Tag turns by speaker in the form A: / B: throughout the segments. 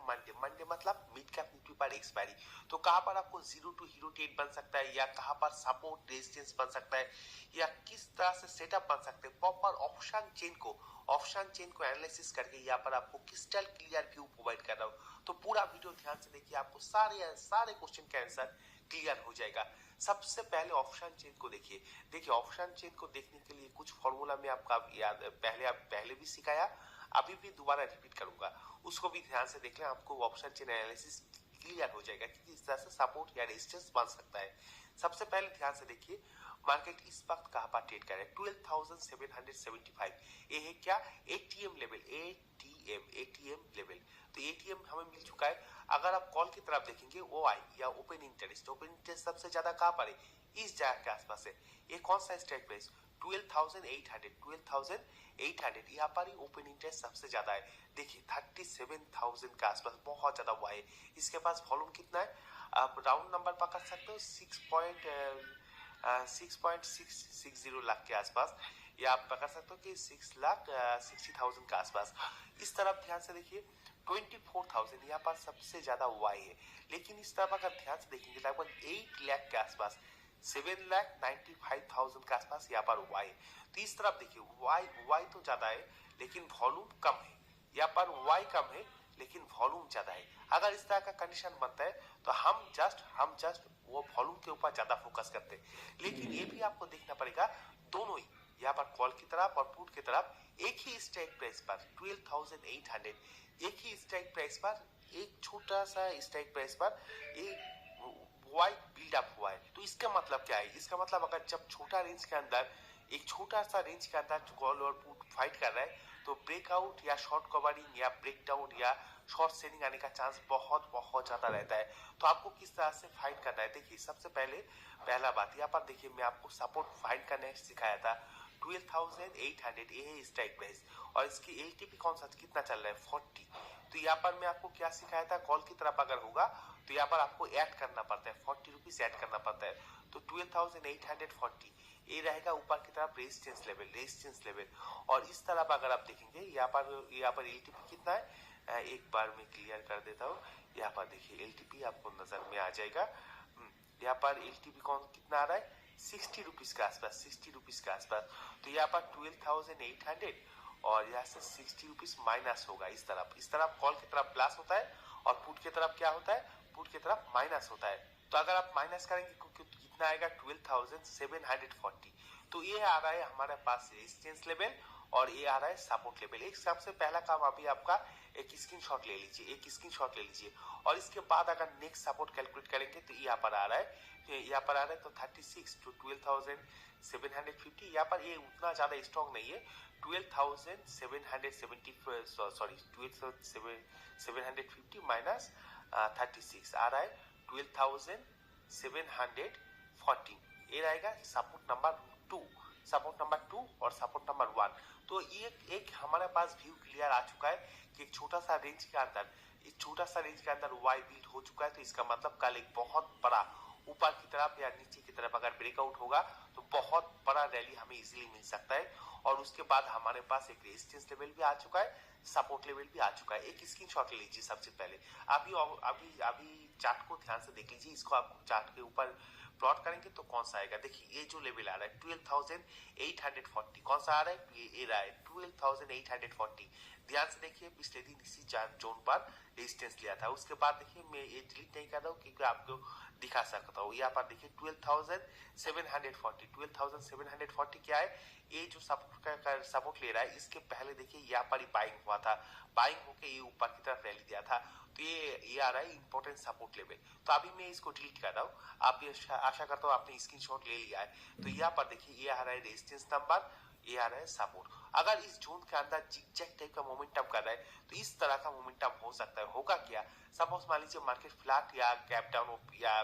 A: Monday. Monday मतलब mid cap Nifty पर expiry. तो कहां पर आपको 0 to हीरो ट्रेड बन सकता है, या कहां पर सपोर्ट रेजिस्टेंस बन सकता है, या किस तरह से सेटअप बन सकते हैं, प्रॉपर ऑप्शन चेन को एनालिसिस करके यहाँ पर आपको क्रिस्टल क्लियर व्यू प्रोवाइड कर रहा हूँ। तो पूरा वीडियो ध्यान से देखिए, आपको सारे क्वेश्चन का आंसर क्लियर हो जाएगा। सबसे पहले ऑप्शन चेन को देखिए ऑप्शन चेन को देखने के लिए कुछ फॉर्मूला में आपका याद पहले भी सिखाया, अभी भी दोबारा रिपीट करूंगा, उसको भी ध्यान से देख लें, आपको ऑप्शन चेन एनालिसिस क्लियर हो जाएगा कि किस तरह से सपोर्ट या रेजिस्टेंस बन सकता है। सबसे पहले ध्यान से देखिए, मार्केट इस वक्त कहां पर ट्रेड कर रहा है, 12,775। ये है क्या, एटीएम लेवल, एटीएम लेवल। तो एटीएम हमें मिल चुका है। अगर आप कॉल की तरफ देखेंगे, ओआई या ओपन इंटरेस्ट सबसे ज्यादा कहां पर है, इस जगह के आसपास है। ये कौन सा स्ट्राइक प्राइस, 12,800 यहाँ पर ही ओपन इंटरेस्ट सबसे ज्यादा है। देखिए 37,000 के आसपास बहुत ज्यादा हुआ है। इसके पास वॉल्यूम कितना है, आप राउंड नंबर पकड़ सकते हो, 6.660 लाख के आसपास, या आप पकड़ सकते हो कि 6,60,000 के आसपास। इस तरफ ध्यान से देखिए 24,000 यहाँ पर सबसे ज्यादा वाई है। लेकिन इस तरफ अगर ध्यान से देखेंगे लगभग 8 लाख के आसपास, 7,95,000 के आसपास यहाँ पर वाई है। तो इस तरफ देखिए वाई तो ज्यादा है लेकिन वॉल्यूम कम है, यहाँ पर वाई कम है लेकिन वॉल्यूम ज्यादा है। अगर इस तरह का कंडीशन बनता है तो हम जस्ट वो वॉल्यूम के ऊपर ज्यादा फोकस करते हैं। लेकिन ये भी आपको देखना पड़ेगा, दोनों ही यहाँ पर कॉल की तरफ और पुट की तरफ एक ही स्ट्राइक प्राइस पर 12,800, एक ही स्ट्राइक प्राइस पर, एक छोटा सा स्ट्राइक प्राइस पर एक वाई बिल्डअप हुआ है। तो इसका मतलब क्या है, इसका मतलब अगर जब छोटा रेंज के अंदर, एक छोटा सा रेंज के अंदर कॉल और पुट फाइट कर रहा है, तो ब्रेकआउट या शॉर्ट कवरिंग या ब्रेकडाउन या शॉर्ट सेलिंग आने का चांस बहुत ज्यादा रहता है। तो आपको किस तरह से फाइट करना है, देखिए सबसे पहला बात यहाँ पर देखिए, मैं आपको सपोर्ट फाइट करने सिखाया था 12,800, ये है स्ट्राइक प्राइस, और इसकी एलटीपी कौन सा कितना चल रहा है, 40। तो यहाँ पर मैं आपको क्या सिखाया था, कॉल की तरफ अगर होगा तो यहाँ पर आपको ऐड करना पड़ता है, 40 रुपीज ऐड करना पड़ता है। तो 12,840 ये रहेगा ऊपर की तरफ रेजिस्टेंस लेवल। और इस तरफ अगर आप देखेंगे यहाँ पर एलटीपी कितना है, एक बार मैं क्लियर कर देता हूँ। यहाँ पर देखिए एलटीपी आपको नजर में आ जाएगा। यहाँ पर एलटीपी कितना आ रहा है, 60 रुपीज के आसपास। तो यहाँ पर 12,800 और यहाँ से 60 रुपीज माइनस होगा। इस तरफ कॉल की तरफ प्लस होता है और पुट की तरफ क्या होता है, पुट की तरफ माइनस होता है। तो अगर आप माइनस करेंगे कितना आएगा, 12,740। तो ये आ रहा है हमारे पास रेजिस्टेंस लेवल और ये आ रहा है सपोर्ट लेवल। एक सबसे पहला काम अभी आपका एक स्क्रीनशॉट ले लीजिए, और इसके बाद अगर नेक्स्ट सपोर्ट कैलकुलेट करेंगे तो यहाँ पर आ रहा है तो 36 to 12,750। यहाँ पर ये उतना ज्यादा स्ट्रॉन्ग नहीं है, 12,750 माइनस 36 आ रहा है 12,714। ये रहेगा सपोर्ट नंबर 2 और सपोर्ट नंबर 1। तो एक हमारे पास व्यू क्लियर आ चुका है कि एक छोटा सा रेंज के अंदर वाई बिल्ड हो चुका है। तो इसका मतलब कल एक बहुत बड़ा ऊपर की तरफ या नीचे की तरफ अगर ब्रेकआउट होगा तो बहुत बड़ा रैली हमें इजीली मिल सकता है। और उसके बाद हमारे पास एक रेजिस्टेंस लेवल भी आ चुका है, सपोर्ट लेवल भी आ चुका है। एक स्क्रीनशॉट ले लीजिए सबसे पहले। अभी चार्ट को ध्यान से देख लीजिए, इसको आप चार्ट के ऊपर प्लॉट करेंगे तो कौन सा आएगा, देखिए ये जो लेवल आ रहा है 12,840, कौन सा आ रहा है, ये रहा है 12,840। ध्यान से देखिए, पिछले दिन इसी जोन पर रेजिस्टेंस लिया था। उसके बाद देखिए, मैं ये डिलीट नहीं कर रहा हूँ क्योंकि आपको दिखा सकता हूँ। यहाँ पर देखिए 12,740 क्या है, ये जो सपोर्ट ले रहा है, इसके पहले देखिए यहाँ पर ही बाइंग हुआ था, बाइंग होके ये ऊपर की तरफ रैली दिया था। तो ये आ रहा है इंपॉर्टेंट सपोर्ट लेवल। तो अभी मैं इसको डिलीट कर रहा हूँ, आप आशा करता हूँ आपने स्क्रीनशॉट ले लिया है। तो यहाँ पर देखिए ये आ रहा है रेजिस्टेंस नंबर, ये आ रहा है सपोर्ट। अगर इस जोन के अंदर जिगजैग टाइप का मोमेंटम कर रहा है तो इस तरह का मोमेंटम हो सकता है। होगा क्या, सपोज मान लीजिए मार्केट फ्लैट या गैप डाउन या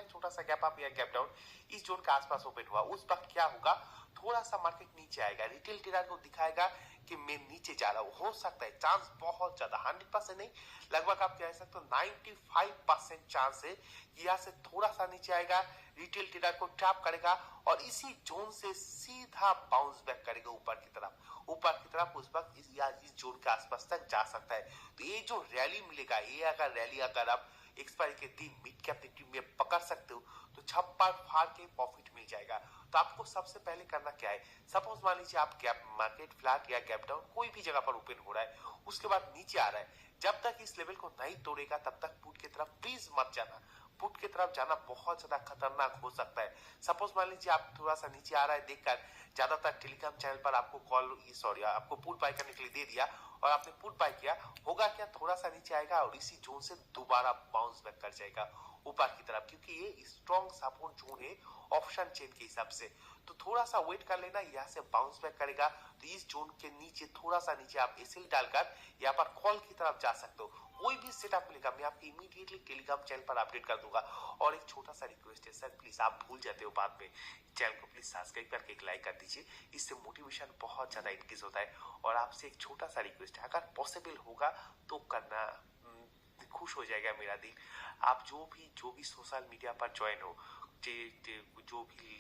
A: छोटा सा गैप अप या गैप डाउन इस जोन के आसपास ओपन हुआ, उस वक्त क्या होगा, थोड़ा सा मार्केट नीचे आएगा, रिटेल ट्रेडर को दिखाएगा कि मैं नीचे जा रहा हूँ। हो सकता है, चांस बहुत ज्यादा, 100% नहीं, लगभग आप कह सकते हो 95% चांस है कि यहाँ से थोड़ा सा नीचे आएगा, रिटेल ट्रेडर को ट्रैप करेगा और इसी जोन से सीधा बाउंस बैक करेगा ऊपर की तरफ उस वक्त इस जोन के आसपास तक जा सकता है। तो ये जो रैली मिलेगा, ये अगर रैली अगर आप एक्सपायरी के दिन मिड कैप निफ्टी में पकड़ सकते हो तो छप्पर फाड़ के प्रॉफिट मिल जाएगा। तो आपको सबसे पहले करना क्या है, सपोज मान लीजिए आप गैप मार्केट फ्लैट या गैप डाउन कोई भी जगह पर ओपन हो रहा है, उसके बाद नीचे आ रहा है, जब तक इस लेवल को नहीं तोड़ेगा तब तक पुट की तरफ प्लीज मत जाना। पुट की तरफ जाना बहुत ज्यादा खतरनाक हो सकता है। सपोज मान लीजिए आप थोड़ा सा नीचे आ रहा है देखकर ज्यादातर टेलीग्राम चैनल पर आपको आपको पुट बाय करने के लिए दे दिया और आपने पुट बाय किया, होगा क्या, थोड़ा सा नीचे आएगा और इसी जोन से दोबारा बाउंस बैक कर जाएगा ऊपर की तरफ, क्योंकि ये स्ट्रॉन्ग सपोर्ट जोन है ऑप्शन चेन के हिसाब से। तो थोड़ा सा वेट कर लेना, यहाँ से बाउंस बैक करेगा तो इस जोन के नीचे थोड़ा सा नीचे आप एसएल डालकर यहाँ पर कॉल की तरफ जा सकते हो। कोई भी सेटअप मिलेगा मैं आपको इमीडिएटली टेलीग्राम चैनल पर अपडेट कर दूंगा। और एक छोटा सा रिक्वेस्ट है सर, प्लीज आप भूल जाते हो बाद में, चैनल को प्लीज सब्सक्राइब करके एक लाइक कर दीजिए, इससे मोटिवेशन बहुत ज्यादा इंक्रीज होता है। और आपसे एक छोटा सा रिक्वेस्ट है, अगर पॉसिबल होगा तो करना, खुश हो जाएगा मेरा दिल। आप जो भी सोशल मीडिया पर ज्वाइन हो, जो भी